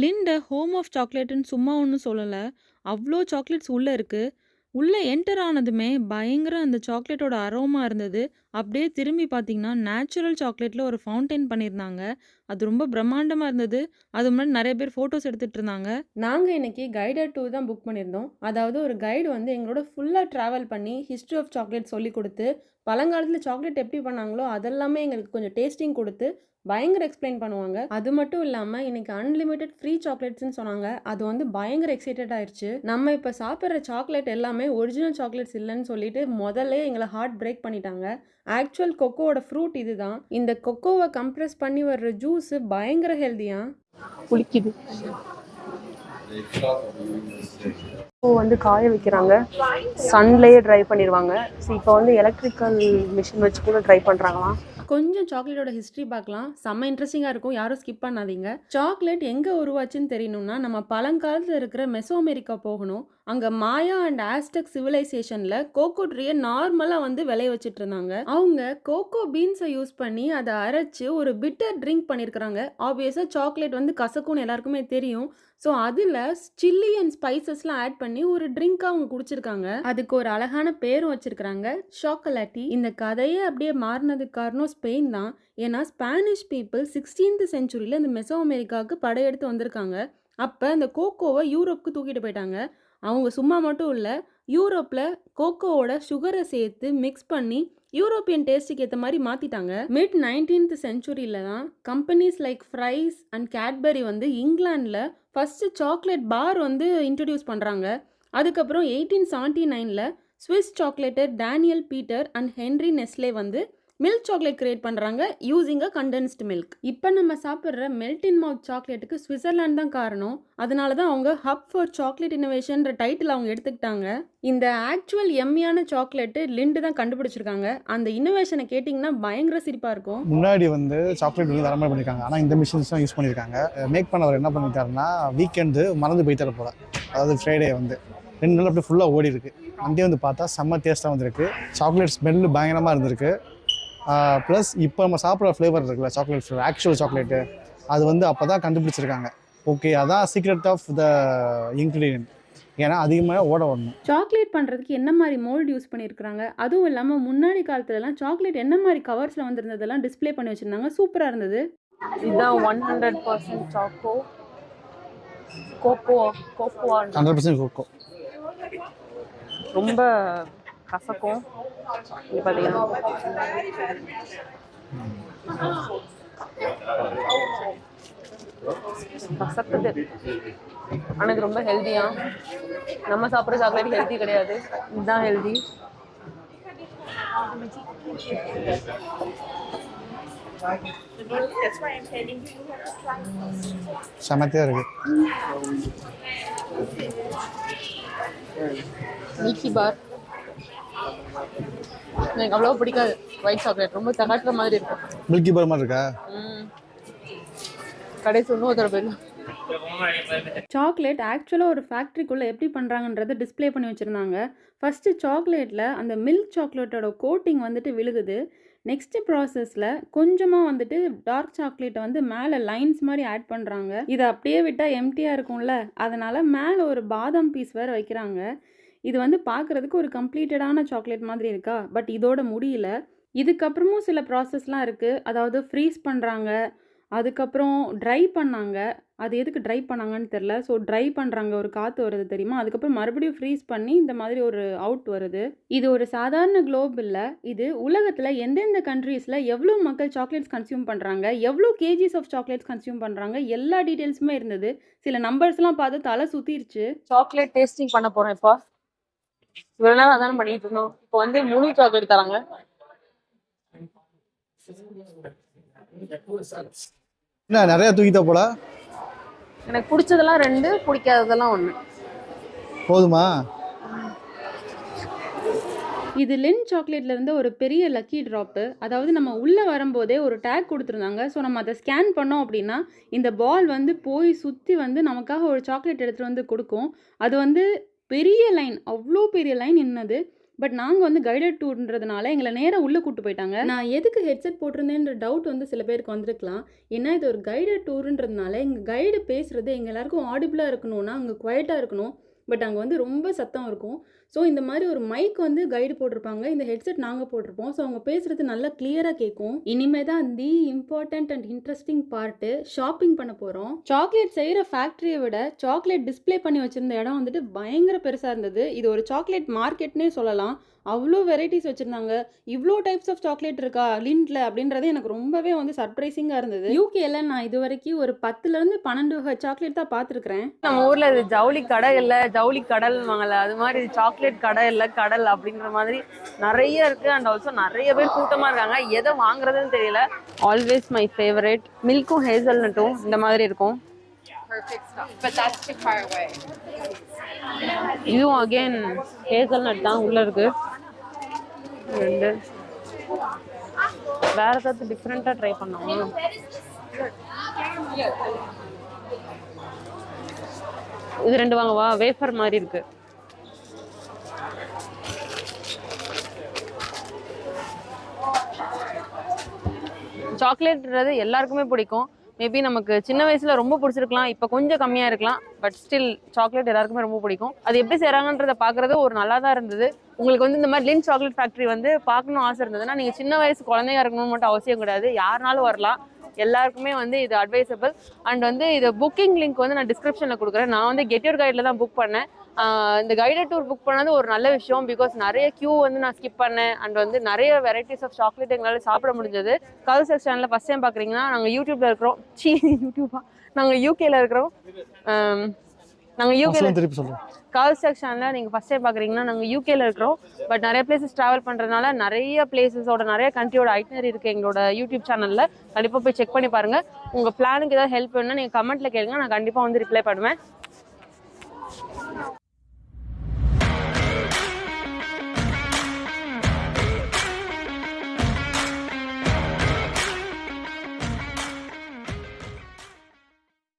லிண்ட home of சாக்லேட்டுன்னு சும்மா ஒண்ணும் சொல்லல. அவ்ளோ சாக்லேட்ஸ் உள்ள இருக்கு. உள்ள என்டர் ஆனதுமே பயங்கர அந்த சாக்லேட்டோட அரோமா இருந்தது. அப்படியே திரும்பி பார்த்தீங்கன்னா, நேச்சுரல் சாக்லேட்ல ஒரு ஃபவுண்டைன் பண்ணியிருந்தாங்க. அது ரொம்ப பிரம்மாண்டமா இருந்தது. அது முன்னாடி நெறைய பேர் ஃபோட்டோஸ் எடுத்துட்டு இருந்தாங்க. நாங்க இன்னைக்கு கைடட் டூர் தான் புக் பண்ணியிருந்தோம். அதாவது ஒரு கைடு வந்து எங்களோட ஃபுல்லா டிராவல் பண்ணி ஹிஸ்ட்ரி ஆஃப் சாக்லேட் சொல்லிக் குடுத்து, பழங்காலத்துல சாக்லேட் எப்படி பண்ணாங்களோ அதெல்லாமே எங்களுக்கு கொஞ்சம் டேஸ்டிங் குடுத்து, பயங்கர எக்ஸ்பிளைன் பண்ணுவாங்க. அது மட்டும் இல்லாம இன்னைக்கு அன்லிமிட்டட் ஃப்ரீ சாக்லேட்ஸ்ன்னு சொன்னாங்க. அது வந்து பயங்கர எக்ஸைட்டட் ஆயிருச்சு. நம்ம இப்ப சாப்பிடுற சாக்லேட் எல்லாமே ஒரிஜினல் சாக்லேட்ஸ் இல்லன்னு சொல்லிட்டு முதல்லயே எங்கள ஹார்ட் பிரேக் பண்ணிட்டாங்க. ஆக்சுவல் கொக்கோவோட ஃப்ரூட் இதுதான். இந்த கொக்கோவ கம்ப்ரஸ் பண்ணி வர்ற ஜூஸ் பயங்கர ஹெல்தியாம். புளிக்குது. இப்போ வந்து காய வைக்கிறாங்க, சன்லயே ட்ரை பண்ணிடுவாங்க. ஸோ இப்போ வந்து எலக்ட்ரிக்கல் மிஷின் வச்சு கூட ட்ரை பண்ணுறாங்களாம். கொஞ்சம் சாக்லேட்டோட ஹிஸ்ட்ரி பார்க்கலாம். செம்ம இன்ட்ரெஸ்டிங்காக இருக்கும். யாரும் ஸ்கிப் பண்ணாதீங்க. சாக்லேட் எங்கே உருவாச்சுன்னு தெரியணும்னா நம்ம பழங்காலத்தில் இருக்கிற மெசோஅமெரிக்கா போகணும். அங்கே மாயா அண்ட் ஆஸ்டெக் சிவிலைசேஷனில் கோகோ ட்ரீயை நார்மலாக வந்து விளைய வச்சுட்டு இருந்தாங்க. அவங்க கோகோ பீன்ஸை யூஸ் பண்ணி அதை அரைச்சு ஒரு பிட்டர் ட்ரிங்க் பண்ணியிருக்கிறாங்க. ஆப்வியஸாக சாக்லேட் வந்து கசக்கும்னு எல்லாருக்குமே தெரியும். ஸோ அதில் சில்லி அண்ட் ஸ்பைசஸ்லாம் ஆட் பண்ணி ஒரு ட்ரிங்காக அவங்க குடிச்சிருக்காங்க. அதுக்கு ஒரு அழகான பேரும் வச்சிருக்கிறாங்க, சாக்கோலாட்டி. இந்த கதையே அப்படியே மாறினதுக்கு காரணம் ஸ்பெயின் தான். ஏன்னா ஸ்பானிஷ் பீப்புள் 16th செஞ்சுரியில் இந்த மெசோ அமெரிக்காவுக்கு படையெடுத்து வந்திருக்காங்க. அப்போ இந்த கோகோவை யூரோப்புக்கு தூக்கிட்டு போயிட்டாங்க. அவங்க சும்மா மட்டும் இல்லை, யூரோப்பில் கோகோவோட சுகரை சேர்த்து மிக்ஸ் பண்ணி யூரோப்பியன் டேஸ்ட்டுக்கு ஏற்ற மாதிரி மாற்றிட்டாங்க. மிட் 19th செஞ்சுரியில் தான் companies like Fry's and Cadbury வந்து இங்கிலாண்டில் ஃபஸ்ட்டு சாக்லேட் பார் வந்து இன்ட்ரடியூஸ் பண்ணுறாங்க. அதுக்கப்புறம் 1879ல் Swiss chocolatier Daniel Peter and Henri Nestle வந்து மில்க் சாக்லேட் கிரியேட் பண்ணுறாங்க யூஸிங் அ கண்டென்ஸ்டு மில்க். இப்போ நம்ம சாப்பிட்ற மெல்ட் இன் மவுத் சாக்லேட்டுக்கு சுவிட்சர்லாந்து தான் காரணம். அதனால தான் அவங்க ஹப் ஃபார் சாக்லேட் இன்னோவேஷன்ற டைட்டில் அவங்க எடுத்துக்கிட்டாங்க. இந்த ஆக்சுவல் எம்மியான சாக்லேட்டு லிண்ட் தான் கண்டுபிடிச்சிருக்காங்க. அந்த இன்னோவேஷனை கேட்டிங்கன்னா பயங்கர சிரிப்பாக இருக்கும். முன்னாடி வந்து சாக்லேட் வந்து தரமாக பண்ணியிருக்காங்க, ஆனால் இந்த மிஷின்ஸ் தான் யூஸ் பண்ணியிருக்காங்க. மேக் பண்ணவர் என்ன பண்ணிட்டாருன்னா வீக்கெண்டு மறந்து போய் தர போல, அதாவது ஃப்ரைடே வந்து 2 நாள் அப்படியே ஃபுல்லாக ஓடி இருக்கு. அங்கே வந்து பார்த்தா செம்ம டேஸ்ட்டாக வந்துருக்கு. சாக்லேட் ஸ்மெல்லு பயங்கரமாக இருந்திருக்கு. ப்ளஸ் இப்போ நம்ம சாப்பிட்ற ஃப்ளேவர் இருக்குல்ல, சாக்லேட் ஃப்ளேவர், ஆக்சுவல் சாக்லேட்டு, அது வந்து அப்போ தான் கண்டுபிடிச்சிருக்காங்க. ஓகே, அதான் சீக்ரெட் ஆஃப் த இன்க்ரீடியன்ட். ஏன்னா அதிகமாக ஓட வரணும். சாக்லேட் பண்ணுறதுக்கு என்ன மாதிரி மோல்டு யூஸ் பண்ணியிருக்கிறாங்க. அதுவும் இல்லாமல் முன்னாடி காலத்துலலாம் சாக்லேட் என்ன மாதிரி கவர்ஸில் வந்திருந்ததெல்லாம் டிஸ்பிளே பண்ணி வச்சுருந்தாங்க. சூப்பராக இருந்தது. இதுதான் 100% சாக்கோ கோகோ கோகோவா 100% கோகோ. ரொம்ப கசக்கும். இங்கே பார்த்தீங்கன்னா கசக்குது, ஆனால் இது ரொம்ப ஹெல்த்தியா. நம்ம சாப்பிட்ற சாக்லேட் ஹெல்த்தி கிடையாது, இதுதான் ஹெல்த்தி. செமத்தியாக இருக்கு. மில்கி பார் எனக்கு அவ்வளோ பிடிக்காது. ஒயிட் சாக்லேட் ரொம்ப தகாட்டுற மாதிரி இருக்கும். மில்கி பார் மாதிரி இருக்கா? கடைசி ஒன்றும் ஒருத்தர போயிடலாம். சாக்லேட் ஆக்சுவலாக ஒரு ஃபேக்ட்ரிக்குள்ளே எப்படி பண்ணுறாங்கன்றதை டிஸ்பிளே பண்ணி வச்சுருந்தாங்க. ஃபஸ்ட்டு சாக்லேட்டில் அந்த மில்க் சாக்லேட்டோட கோட்டிங் வந்துட்டு விழுகுது. நெக்ஸ்ட்டு ப்ராசஸில் கொஞ்சமாக வந்துட்டு டார்க் சாக்லேட்டை வந்து மேலே லைன்ஸ் மாதிரி ஆட் பண்ணுறாங்க. இதை அப்படியே விட்டால் எம்டியாக இருக்கும்ல, அதனால் மேலே ஒரு பாதாம் பீஸ் வேறு வைக்கிறாங்க. இது வந்து பார்க்குறதுக்கு ஒரு கம்ப்ளீட்டடான சாக்லேட் மாதிரி இருக்கா, பட் இதோட முடியல. இதுக்கப்புறமும் சில ப்ராசஸ்லாம் இருக்குது. அதாவது ஃப்ரீஸ் பண்ணுறாங்க, அதுக்கப்புறம் ட்ரை பண்ணாங்க. அது எதுக்கு ட்ரை பண்ணாங்கன்னு தெரில. ஸோ ட்ரை பண்ணுறாங்க, ஒரு காற்று வருது தெரியுமா, அதுக்கப்புறம் மறுபடியும் ஃப்ரீஸ் பண்ணி இந்த மாதிரி ஒரு அவுட் வருது. இது ஒரு சாதாரண குளோப் இல்லை, இது உலகத்தில் எந்தெந்த கண்ட்ரீஸில் எவ்வளோ மக்கள் சாக்லேட்ஸ் கன்சியூம் பண்ணுறாங்க, எவ்வளோ கேஜிஸ் ஆஃப் சாக்லேட்ஸ் கன்சியூம் பண்ணுறாங்க, எல்லா டீட்டெயில்ஸுமே இருந்தது. சில நம்பர்ஸ்லாம் பார்த்து தலை சுற்றிருச்சு. சாக்லேட் டேஸ்டிங் பண்ண போகிறேன். இப்போ இவ்வளோ நேரம் அதானே பண்ணிட்டு இருந்தோம். இப்போ வந்து முழு சாக்லேட் தராங்க. என்ன நிறையா தூக்கிட்ட போல. எனக்கு பிடிச்சதெல்லாம் 2, பிடிக்காததெல்லாம் 1. போதுமா? இது லிண்ட் சாக்லேட்ல இருந்து ஒரு பெரிய லக்கி ட்ராப்பு. அதாவது நம்ம உள்ளே வரும்போதே ஒரு டேக் கொடுத்துருந்தாங்க. ஸோ நம்ம அதை ஸ்கேன் பண்ணோம் அப்படின்னா இந்த பால் வந்து போய் சுற்றி வந்து நமக்காக ஒரு சாக்லேட் எடுத்துகிட்டு வந்து கொடுக்கும். அது வந்து பெரிய லைன், அவ்வளோ பெரிய லைன் நின்னது. பட் நாங்கள் வந்து கைடட் டூர்ன்றதுனால எங்களை நேராக உள்ளே கூட்டு போயிட்டாங்க. நான் எதுக்கு ஹெட்செட் போட்டிருந்தேன்ற டவுட் வந்து சில பேருக்கு வந்திருக்கலாம். ஏன்னா இது ஒரு கைடட் டூருன்றதுனால எங்கள் கைடு பேசுகிறது எங்கள் எல்லாருக்கும் ஆடிபிளாக இருக்கணும்னா அங்கே குவைட்டாக இருக்கணும். பட் அங்கே வந்து ரொம்ப சத்தம் இருக்கும். ஸோ இந்த மாதிரி ஒரு மைக் வந்து கைடு போட்டிருப்பாங்க. இந்த ஹெட்செட் நாங்கள் போட்டிருப்போம். ஸோ அவங்க பேசுகிறது நல்லா கிளியராக கேட்கும். இனிமே தான் தி important and interesting part shopping பண்ண போகிறோம். சாக்லேட் செய்கிற ஃபேக்ட்ரியை விட சாக்லேட் டிஸ்பிளே பண்ணி வச்சுருந்த இடம் வந்துட்டு பயங்கர பெருசாக இருந்தது. இது ஒரு சாக்லேட் மார்க்கெட்னே சொல்லலாம். அவ்வளோ வெரைட்டிஸ் வச்சுருந்தாங்க. இவ்வளோ டைப்ஸ் ஆஃப் சாக்லேட் இருக்கா லிண்ட்ல அப்படின்றது எனக்கு ரொம்பவே வந்து சர்ப்ரைசிங்காக இருந்தது. யூகேல நான் இது வரைக்கும் ஒரு 10லேருந்து 12 வகை சாக்லேட் தான் பார்த்துருக்குறேன். நம்ம ஊர்ல இது ஜவுளி கடை இல்லை, ஜவுளி கடல் வாங்கல, அது மாதிரி சாக்லேட் கடை இல்லை, கடல் அப்படிங்கிற மாதிரி நிறைய இருக்கு. அண்ட் ஆல்சோ நிறைய பேர் கூட்டமா இருக்காங்க. எதை வாங்குறதுன்னு தெரியல. ஆல்வேஸ் மை ஃபேவரேட் மில்க்கும் ஹேசல்நட்டும் இந்த மாதிரி இருக்கும். இதுவும் அகெயின் ஹேசல்நட் தான் உள்ள இருக்கு. ரெண்டு வேற ஏதாவது டிஃப்ரெண்டா ட்ரை பண்ணுவோம். இது ரெண்டு வாங்கவா? வேஃபர் மாதிரி இருக்கு. சாக்லேட்ன்றது எல்லாருக்குமே பிடிக்கும். மேபி நமக்கு சின்ன வயசுல ரொம்ப பிடிச்சிருக்கலாம், இப்போ கொஞ்சம் கம்மியா இருக்கலாம். பட் ஸ்டில் சாக்லேட் எல்லாருக்குமே ரொம்ப பிடிக்கும். அது எப்படி செய்றாங்கன்றத பாக்குறது ஒரு நல்லா தான் இருந்தது. உங்களுக்கு வந்து இந்த மாதிரி லிண்ட் சாக்லேட் ஃபேக்டரி வந்து பார்க்கணும் ஆசை இருந்ததுன்னா நீங்க சின்ன வயசு குழந்தையா இருக்கணும்னு மட்டும் அவசியம் கிடையாது. யாருனாலும் வரலாம். எல்லாருக்குமே வந்து இது அட்வைசபிள். அண்ட் வந்து இது புக்கிங் லிங்க் வந்து நான் டிஸ்கிரிப்ஷனில் கொடுக்குறேன். நான் வந்து கெட் யுவர் கைடில் தான் புக் பண்ணேன். இந்த கைடட் டூர் புக் பண்ணது ஒரு நல்ல விஷயம். பிகாஸ் நிறைய கியூ வந்து நான் ஸ்கிப் பண்ணேன். அண்ட் வந்து நிறைய வெரைட்டிஸ் ஆஃப் சாக்லேட் எங்களால் சாப்பிட முடிஞ்சது. கலர் செக்ஷனில் ஃபஸ்ட் டைம் பார்க்குறீங்கன்னா நாங்கள் யூடியூப்ல இருக்கிறோம். யூடியூபா நாங்கள் யூகேல இருக்கிறோம். நாங்கள் யூகேல கலர் செக்ஷனில் நீங்கள் ஃபஸ்ட் டைம் பார்க்குறீங்கன்னா நாங்கள் யூகேல இருக்கிறோம். பட் நிறைய பிளேசஸ் ட்ராவல் பண்ணுறதுனால நிறைய பிளேசஸோட நிறைய கண்ட்ரியோட ஐட்னரி இருக்குது எங்களோட யூடியூப் சேனலில். கண்டிப்பாக போய் செக் பண்ணி பாருங்கள். உங்கள் பிளானுக்கு ஏதாவது ஹெல்ப் வேணும்னா நீங்கள் கமெண்ட்டில் கேளுங்க. நான் கண்டிப்பாக வந்து ரிப்ளை பண்ணுவேன்.